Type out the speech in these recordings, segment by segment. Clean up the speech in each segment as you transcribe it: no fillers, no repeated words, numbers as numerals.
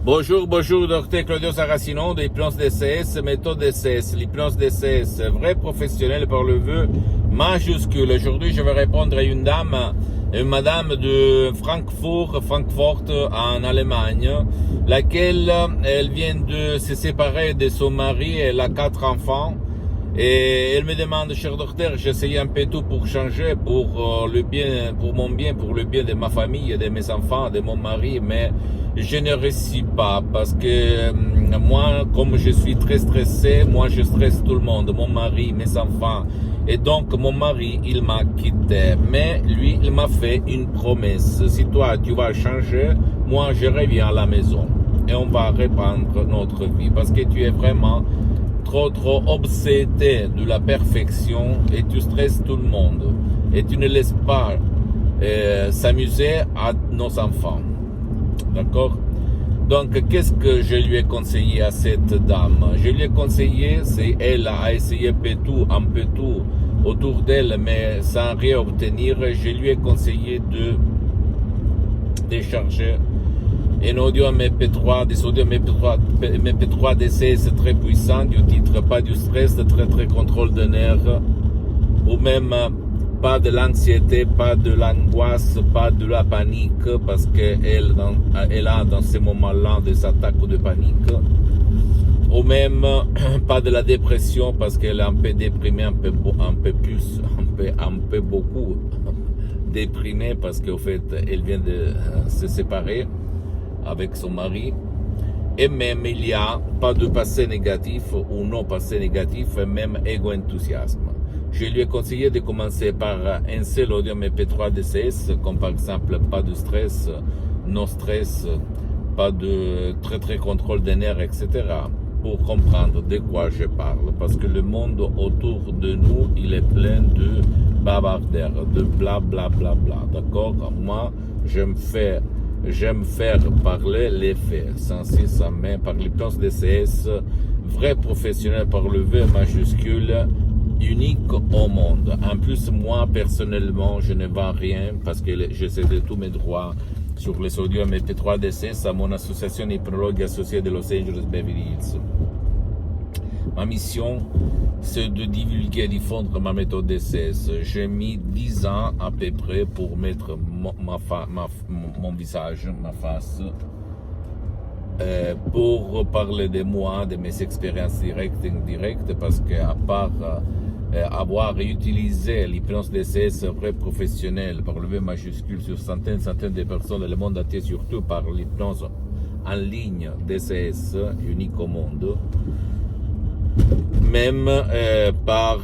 Bonjour, bonjour, docteur Claudio Saracino de l'hypnose DCS, méthode DCS. L'hypnose DCS, vrai professionnel par le vœu majuscule. Aujourd'hui, je vais répondre à une madame de Francfort en Allemagne, laquelle elle vient de se séparer de son mari, elle a 4 enfants. Et elle me demande, cher docteur, j'essaye un peu tout pour changer, pour le bien, pour mon bien, pour le bien de ma famille, de mes enfants, de mon mari, mais je ne réussis pas parce que moi, comme je suis très stressé, moi je stresse tout le monde, mon mari, mes enfants. Et donc mon mari, il m'a quitté. Mais lui, il m'a fait une promesse. Si toi, tu vas changer, moi je reviens à la maison. Et on va reprendre notre vie parce que tu es vraiment trop obsédé de la perfection et tu stresses tout le monde et tu ne laisses pas s'amuser à nos enfants. D'accord? Donc, qu'est-ce que je lui ai conseillé à cette dame? Je lui ai conseillé, c'est elle a essayé un peu tout autour d'elle, mais sans rien obtenir, je lui ai conseillé de décharger un audio MP3, des audios MP3 d'essai, c'est très puissant, du titre pas du stress, de très contrôle de nerfs, ou même pas de l'anxiété, pas de l'angoisse, pas de la panique, parce qu'elle a dans ces moments-là des attaques de panique, ou même pas de la dépression, parce qu'elle est un peu déprimée, un peu beaucoup déprimée, parce qu'au fait, elle vient de se séparer avec son mari, et même il n'y a pas de passé négatif ou non passé négatif, même égo-enthousiasme. Je lui ai conseillé de commencer par un seul audio MP3 DCS, comme par exemple pas de stress, non stress, pas de très contrôle des nerfs, etc. pour comprendre de quoi je parle, parce que le monde autour de nous, il est plein de bavardaires, de bla bla bla bla, d'accord? Moi, j'aime faire parler les faits, sans si ça met par l'hypnose DCS, vrai professionnel par le V majuscule, unique au monde. En plus, moi, personnellement, je ne vends rien parce que je cède tous mes droits sur les audios MP3 DCS à mon association hypnologue associée de Los Angeles Beverly Hills. Ma mission, c'est de divulguer et diffondre ma méthode DCS. J'ai mis 10 ans à peu près pour mettre mon visage, ma face, pour parler de moi, de mes expériences directes et indirectes, parce qu'à part avoir utilisé l'hypnose DCS vrai professionnel par le V majuscule sur centaines de personnes dans le monde entier, surtout par l'hypnose en ligne DCS, unique au monde, même par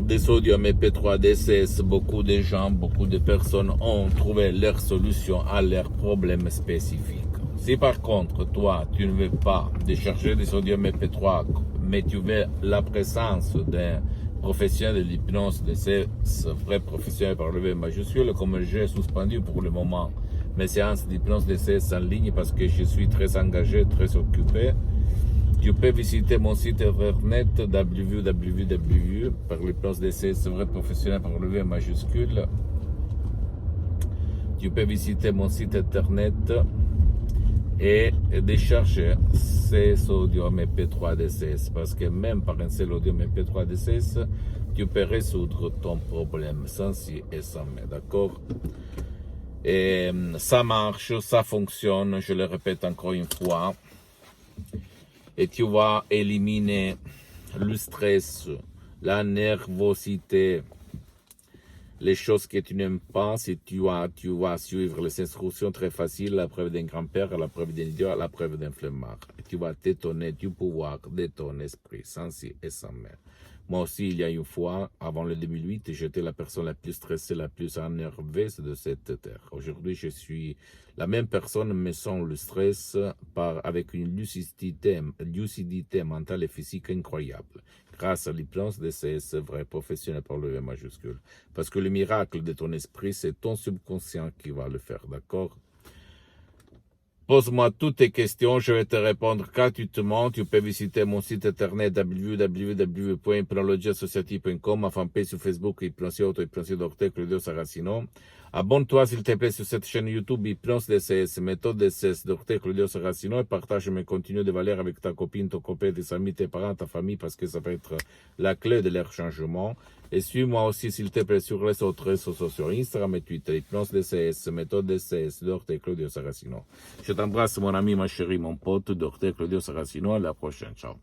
des audios MP3 DCS, beaucoup de gens, beaucoup de personnes ont trouvé leur solution à leurs problèmes spécifiques. Si par contre, toi, tu ne veux pas décharger des audios MP3, mais tu veux la présence d'un professionnel de l'hypnose DCS, vrai professionnel par le V majuscule, comme j'ai suspendu pour le moment mes séances d'hypnose DCS en ligne parce que je suis très engagé, très occupé, tu peux visiter mon site internet www par l'hypnose DCS vrai professionnel par le V majuscule. Tu peux visiter mon site internet et décharger ces audios MP3 DCS parce que même par un seul audio MP3 DCS, tu peux résoudre ton problème sans si et sans mais, d'accord? Et ça marche, ça fonctionne, je le répète encore une fois. Et tu vas éliminer le stress, la nervosité, les choses que tu n'aimes pas. Si tu vas suivre les instructions très faciles, la preuve d'un grand-père, la preuve d'un idiot, la preuve d'un flemmard. Et tu vas t'étonner du pouvoir de ton esprit, sans si et sans mais. Moi aussi, il y a une fois, avant le 2008, j'étais la personne la plus stressée, la plus énervée de cette terre. Aujourd'hui, je suis la même personne, mais sans le stress, avec une lucidité mentale et physique incroyable. Grâce à l'hypnose DCS, vrai professionnel par le V majuscule. Parce que le miracle de ton esprit, c'est ton subconscient qui va le faire, d'accord? Pose-moi toutes tes questions, je vais te répondre gratuitement. Tu peux visiter mon site internet www.hypnologieassociative.com, ma fanpage sur Facebook, Hypnosie Auto, Hypnosie Docteur Claudio Saracino. Abonne-toi s'il te plaît sur cette chaîne YouTube Hypnose DCS, méthode DCS, Dr Claudio Saracino, et partage mes contenus de valeur avec ta copine, ton copain, tes amis, tes parents, ta famille, parce que ça peut être la clé de leur changement. Et suis-moi aussi s'il te plaît sur les autres réseaux sociaux, sur Instagram et Twitter, Hypnose DCS, méthode DCS, Dr Claudio Saracino. Je t'embrasse mon ami, ma chérie, mon pote, Dr Claudio Saracino, à la prochaine, ciao.